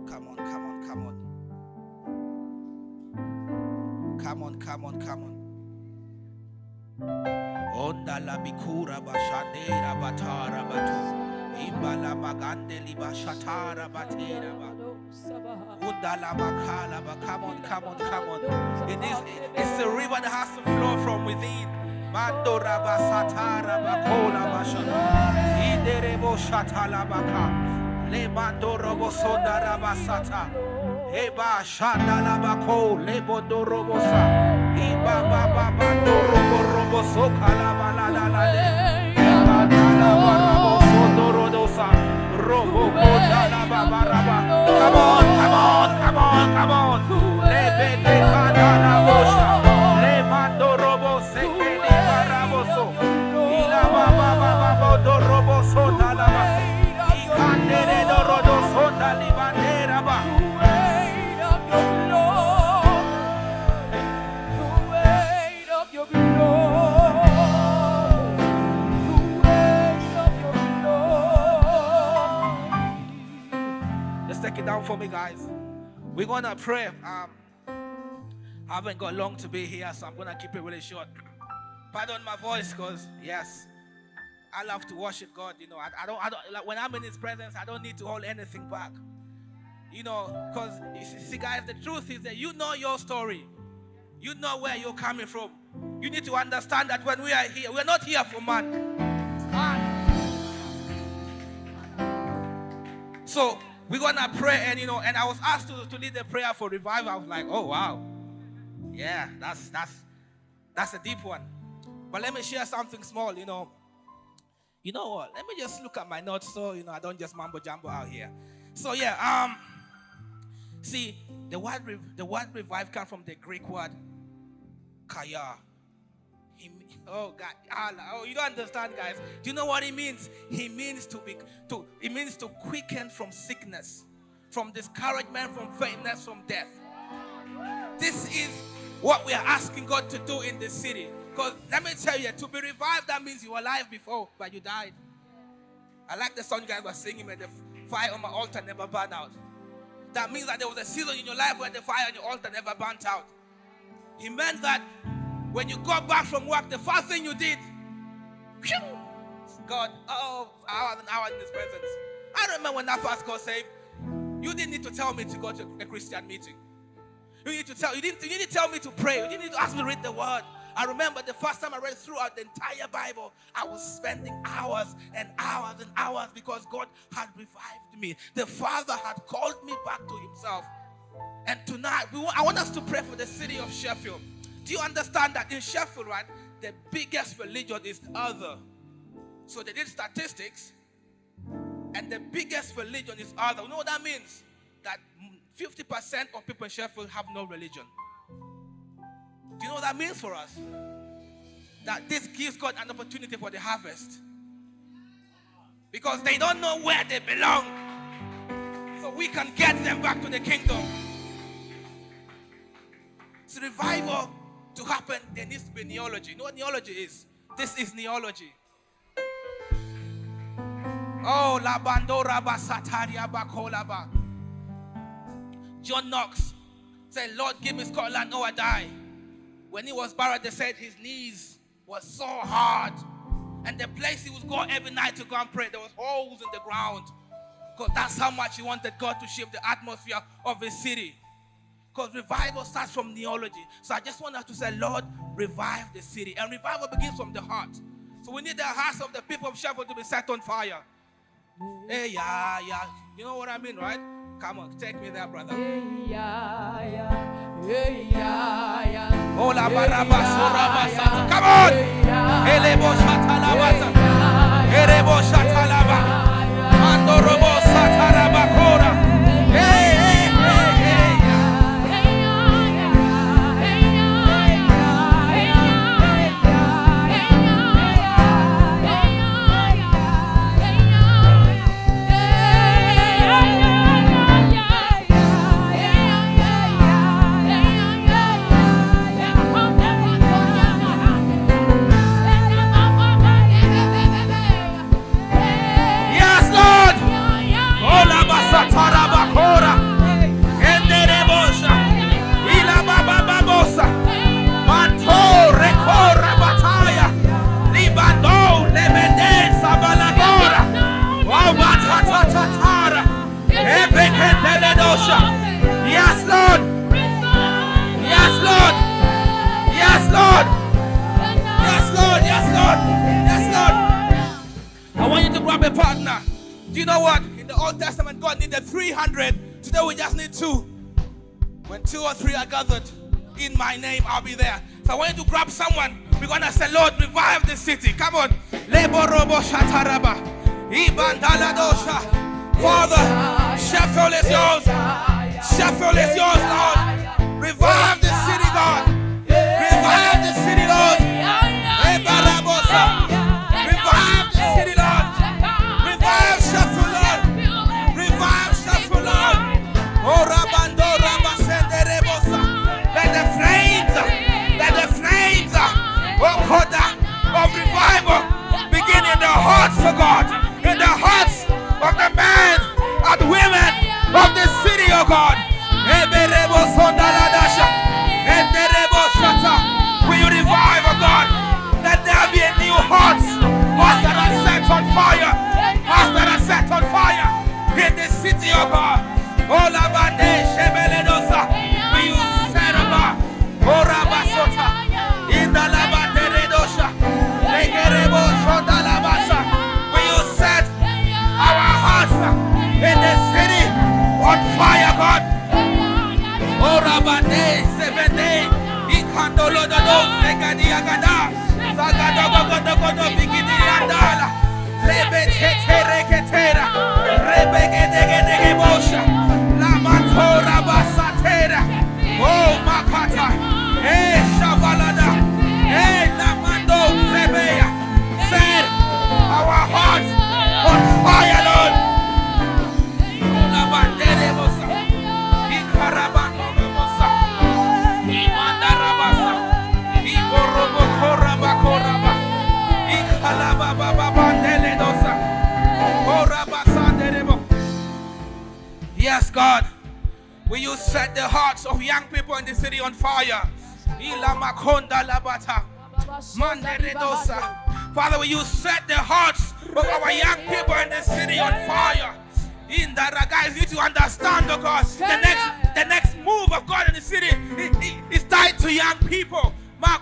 Come on, come on, come on. Come on, come on, come on. Onda la bikura bashadera batara batu. Imbala magandeli bashatara batera ba. Unda la makala ba. Come on, come on, come on. It's a river that has to flow from within. Mando rabasatara bakola basha. Iderebo shatala baka. Le mando robo sonda rabasata. Eba shanda la bako le bondo robosa. Iba baba bando robo soka la balala la le. Eba la robo sondo rodosa. Robo boda la baba raba. Come on, come on, come on, come on. Le bende kanda la bosha. Le mando robo seke ni baraboso. Ila baba baba bondo robo sonda la ba. Ikandere do rodo sonda li bandera ba. Take it down for me, guys. We're gonna pray. I haven't got long to be here, so I'm gonna keep it really short. Pardon my voice, cause yes, I love to worship God. You know, I don't like when I'm in His presence. I don't need to hold anything back. You know, cause you see, guys, the truth is that you know your story. You know where you're coming from. You need to understand that when we are here, we're not here for man. So we're gonna pray, and and I was asked to lead the prayer for revival. I was like, oh wow, yeah, that's a deep one. But let me share something small. You know what? Let me just look at my notes so I don't just mumbo jumbo out here. So yeah, see, the word revive comes from the Greek word kaya. Oh God! Oh, you don't understand, guys. Do you know what it means? It means to quicken from sickness, from discouragement, from faintness, from death. This is what we are asking God to do in this city. Because let me tell you, to be revived, that means you were alive before, but you died. I like the song you guys were singing, where the fire on my altar never burned out. That means that there was a season in your life where the fire on your altar never burnt out. It meant that when you got back from work, the first thing you did, God, hours and hours in His presence. I remember when I first got saved, you didn't need to tell me to go to a Christian meeting. You didn't need to tell me to pray. You didn't need to ask me to read the word. I remember the first time I read throughout the entire Bible, I was spending hours and hours and hours because God had revived me. The Father had called me back to Himself. And tonight, I want us to pray for the city of Sheffield. Do you understand that in Sheffield, right, the biggest religion is other? So they did statistics, and the biggest religion is other. You know what that means? That 50% of people in Sheffield have no religion. Do you know what that means for us? That this gives God an opportunity for the harvest. Because they don't know where they belong. So we can get them back to the kingdom. So revival to happen, there needs to be neology. You know what neology is? This is neology. Oh, la bandora basataria bakolaba. John Knox said, Lord, give me Scotland or I die. When he was buried, they said his knees were so hard. And the place he would go every night to go and pray, there was holes in the ground. Because that's how much he wanted God to shift the atmosphere of his city. Because revival starts from neology. So I just want us to say, Lord, revive the city. And revival begins from the heart. So we need the hearts of the people of Sheffield to be set on fire. Hey, yeah. You know what I mean, right? Come on, take me there, brother. Hey, yeah. Oh, la baraba, soraba, come on. Elebo shatalabata. Elebo shatalaba. Andorobo sataraba kora. Hey. Do you know what? In the Old Testament, God needed 300. Today we just need 2. When 2 or 3 are gathered in my name, I'll be there. So I want you to grab someone. We're going to say, Lord, revive the city. Come on. Father, Sheffield is yours. Sheffield is yours, Lord. Revive the city, God. Revive the city, Lord. Revive the city, Lord. Revive Sheffield, Lord. Revive Sheffield, Lord. Oh, Rabando, Rabasende, Rebosa. Let the flames, oh, Koda, of revival begin in the hearts of God, in the hearts of the men and women of the city, oh God. Will you revive, oh God? Let there be a new hearts that are set on fire, hearts that are set on fire in the city, oh God. Oh, Labande, Shebeledosa, will you set, oh God? Oh, Rabasota, in the Labande Redosha, Legerebo Shonda Labasa, will you set our hearts in the city on fire, God? Oh, Rabande, 7 days. Ikandolo dodo, Segadi Agada, Zagadogodogodo, Bigidi Andala, Lebete Reketera, Rebegedegedebosha, Lamantora Basatera, oh Makata, Shabalada, Lamando Zebeya, said our hearts on fire, Lord. Labanderebosa, Ikarabano. Yes, God, will you set the hearts of young people in the city on fire? Father, will you set the hearts of our young people in the city on fire? In that, guys, you need to understand, oh God, the next move of God in the city is tied to young people. The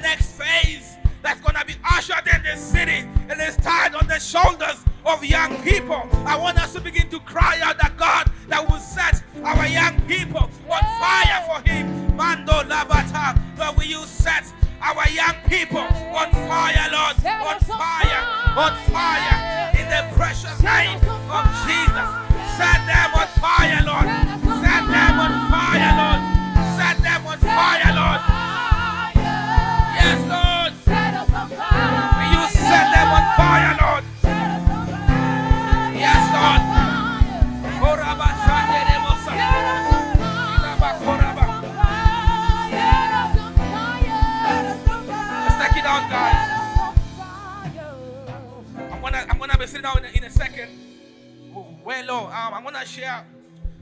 next phase that's going to be ushered in the city, and it's tied on the shoulders of young people. I want us to begin to cry out that God that will set our young people on fire for Him. Mando Labata, Lord, will you set our young people on fire, Lord, on fire, in the precious name of Jesus. Set them on fire, Lord. Set them on fire, Lord. Set them on fire, Lord. Yes, Lord. Will you set them on fire, Lord? Yes, Lord. Let's take it down, guys. I'm gonna be sitting down in a second. Well, Lord, I'm gonna share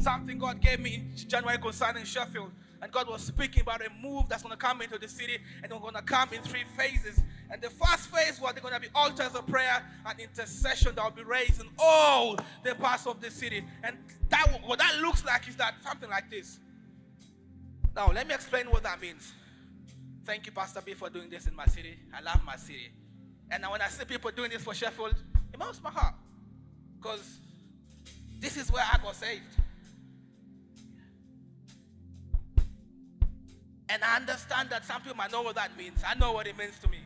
something God gave me in January concerning Sheffield. And God was speaking about a move that's going to come into the city, and it's going to come in 3 phases. And the first phase was there going to be altars of prayer and intercession that will be raised in all the parts of the city. And what that looks like is that something like this. Now, let me explain what that means. Thank you, Pastor B, for doing this in my city. I love my city. And when I see people doing this for Sheffield, it melts my heart. Because this is where I got saved. And I understand that some people might know what that means. I know what it means to me.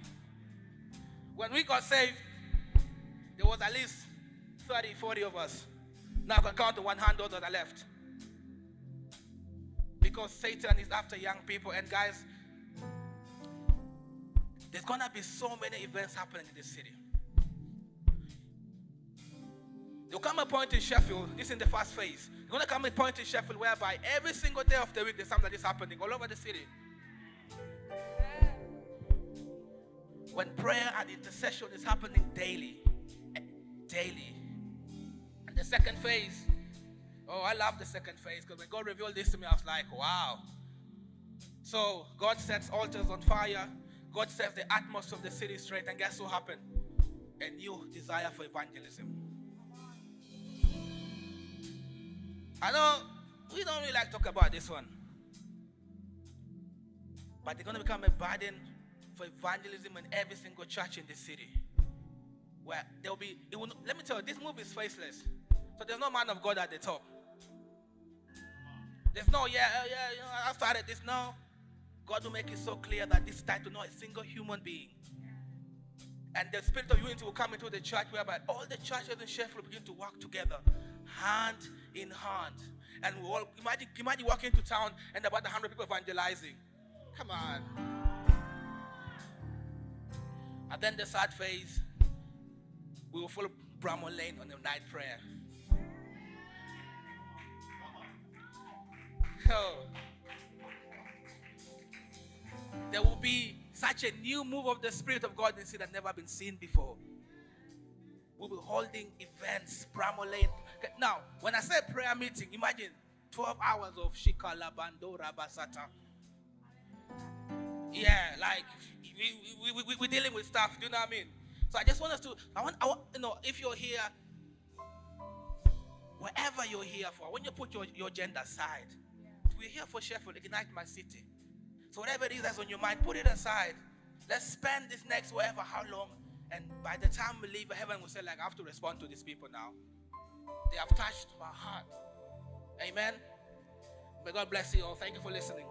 When we got saved, there was at least 30, 40 of us. Now I can count to 100 that are left. Because Satan is after young people. And guys, there's going to be so many events happening in this city. There'll come a point in Sheffield, this is in the first phase. There's going to come a point in Sheffield whereby every single day of the week there's something that is happening all over the city. When prayer and intercession is happening daily. And the second phase, oh, I love the second phase, because when God revealed this to me, I was like, wow. So God sets altars on fire. God sets the atmosphere of the city straight. And guess what happened? A new desire for evangelism. I know we don't really like to talk about this one, but they're going to become a burden for evangelism in every single church in the city. Where there will be, let me tell you, this move is faceless. So there's no man of God at the top. There's no, I started this. No. God will make it so clear that this is tied to not a single human being. And the spirit of unity will come into the church, whereby all the churches in Sheffield will begin to work together, hand in hand. And we all imagine walking into town and about 100 people evangelizing. Come on. And then the third phase, we will follow Bramwell Lane on the night prayer. So, there will be such a new move of the Spirit of God in the city that never been seen before. We'll be holding events, Bramwell Lane. Now, when I say prayer meeting, imagine 12 hours of Shikala Bandora Basata. Yeah, like we're dealing with stuff. Do you know what I mean? So I just want us to. I want if you're here, wherever you're here for, when you put your agenda aside, we're here for Sheffield, Ignite My City. So whatever it is that's on your mind, put it aside. Let's spend this next whatever how long, and by the time we leave, heaven will say, like, I have to respond to these people now. They have touched my heart. Amen. May God bless you all. Thank you for listening.